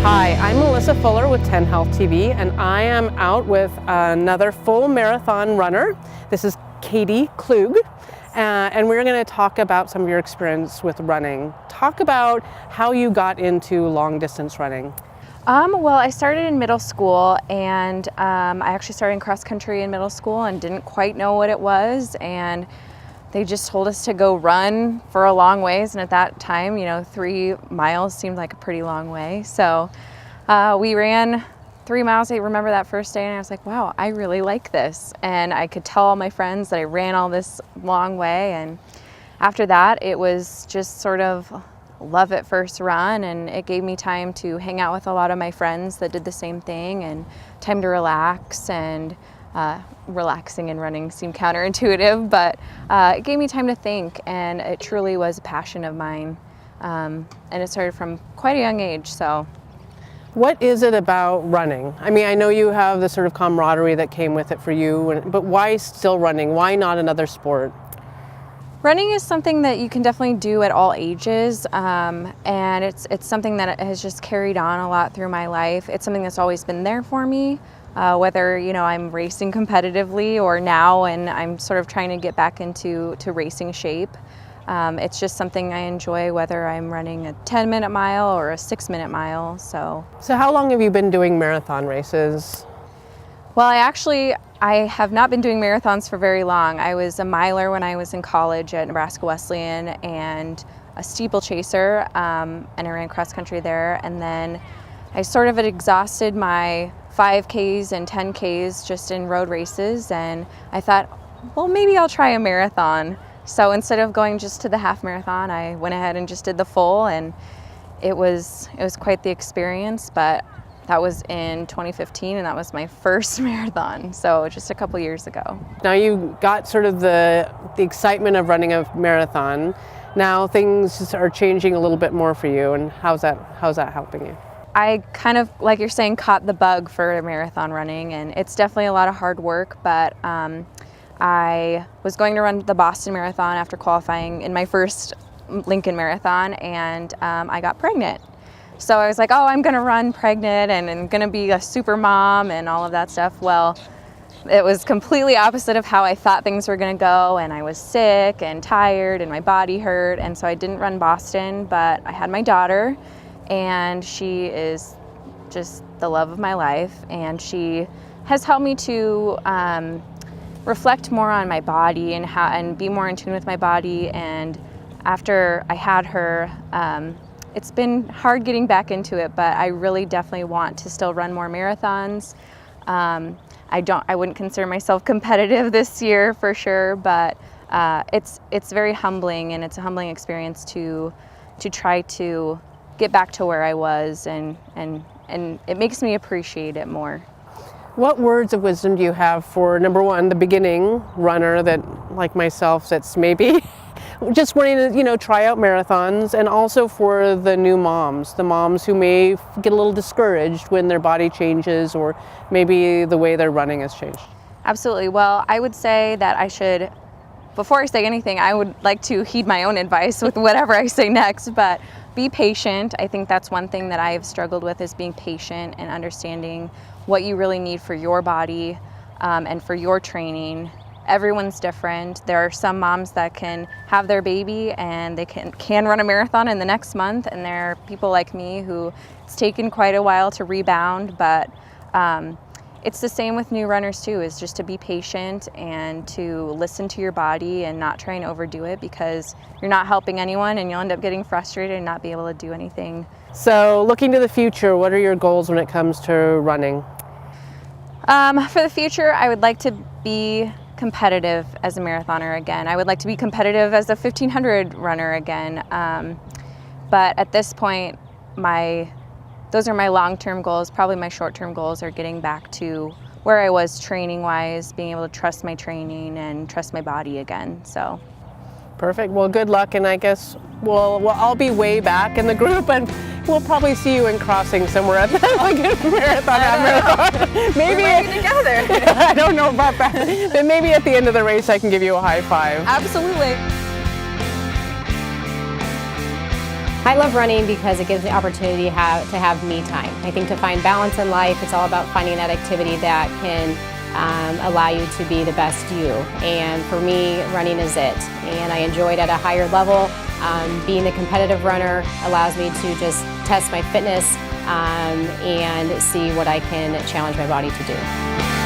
Hi, I'm Melissa Fuller with 10 Health TV, and I am out with another full marathon runner. This is Katie Klug, and we're going to talk about some of your experience with running. Talk about how you got into long distance running. Well, I started in middle school, and I actually started in cross country in middle school and didn't quite know what it was, and they just told us to go run for a long ways, and at that time, 3 miles seemed like a pretty long way. So we ran 3 miles. I remember that first day, and I was like, wow, I really like this. And I could tell all my friends that I ran all this long way, and after that, it was just sort of love at first run, and it gave me time to hang out with a lot of my friends that did the same thing, and time to relax. And relaxing and running seemed counterintuitive, but it gave me time to think, and it truly was a passion of mine, and it started from quite a young age. So What is it about running? I mean, I know you have the sort of camaraderie that came with it for you, but why still running? Why not another sport? running is something that you can definitely do at all ages, and it's something that has just carried on a lot through my life. It's something that's always been there for me, whether I'm racing competitively or now, and I'm sort of trying to get back into racing shape. It's just something I enjoy, whether I'm running a 10-minute mile or a 6-minute mile. So how long have you been doing marathon races? Well, I have not been doing marathons for very long. I was a miler when I was in college at Nebraska Wesleyan, and a steeplechaser, and I ran cross country there. And then I sort of had exhausted my 5Ks and 10Ks just in road races, and I thought, well, maybe I'll try a marathon. So instead of going just to the half marathon, I went ahead and just did the full, and it was quite the experience. But that was in 2015, and that was my first marathon, so just a couple years ago. Now you got sort of the excitement of running a marathon. Now things are changing a little bit more for you, and how's that helping you? I kind of, like you're saying, caught the bug for marathon running, and it's definitely a lot of hard work, but I was going to run the Boston Marathon after qualifying in my first Lincoln Marathon, and I got pregnant. So I was like, oh, I'm going to run pregnant and I'm going to be a super mom and all of that stuff. Well, it was completely opposite of how I thought things were going to go, and I was sick and tired and my body hurt, and so I didn't run Boston, but I had my daughter, and she is just the love of my life, and she has helped me to reflect more on my body and be more in tune with my body. And after I had her, it's been hard getting back into it, but I really definitely want to still run more marathons. I wouldn't consider myself competitive this year for sure, but it's very humbling, and it's a humbling experience to try to get back to where I was, and it makes me appreciate it more. What words of wisdom do you have for, number one, the beginning runner that, like myself, that's maybe just wanting to, try out marathons, and also for the new moms, the moms who may get a little discouraged when their body changes, or maybe the way they're running has changed? Absolutely. Well, I would say that before I say anything, I would like to heed my own advice with whatever I say next, but be patient. I think that's one thing that I've struggled with, is being patient and understanding what you really need for your body, and for your training. Everyone's different. There are some moms that can have their baby and they can run a marathon in the next month, and there are people like me who it's taken quite a while to rebound, but it's the same with new runners too, is just to be patient and to listen to your body and not try and overdo it, because you're not helping anyone and you'll end up getting frustrated and not be able to do anything. So looking to the future, what are your goals when it comes to running? For the future, I would like to be competitive as a marathoner again. I would like to be competitive as a 1500 runner again. But at this point, those are my long-term goals. Probably my short-term goals are getting back to where I was training-wise, being able to trust my training and trust my body again. So. Perfect. Well, good luck, and I guess I'll be way back in the group, and we'll probably see you in crossing somewhere at the marathon. Maybe we're running together. I don't know about that. But maybe at the end of the race, I can give you a high five. Absolutely. I love running because it gives the opportunity to have me time. I think to find balance in life, it's all about finding that activity that can allow you to be the best you. And for me, running is it. And I enjoy it at a higher level. Being a competitive runner allows me to just test my fitness and see what I can challenge my body to do.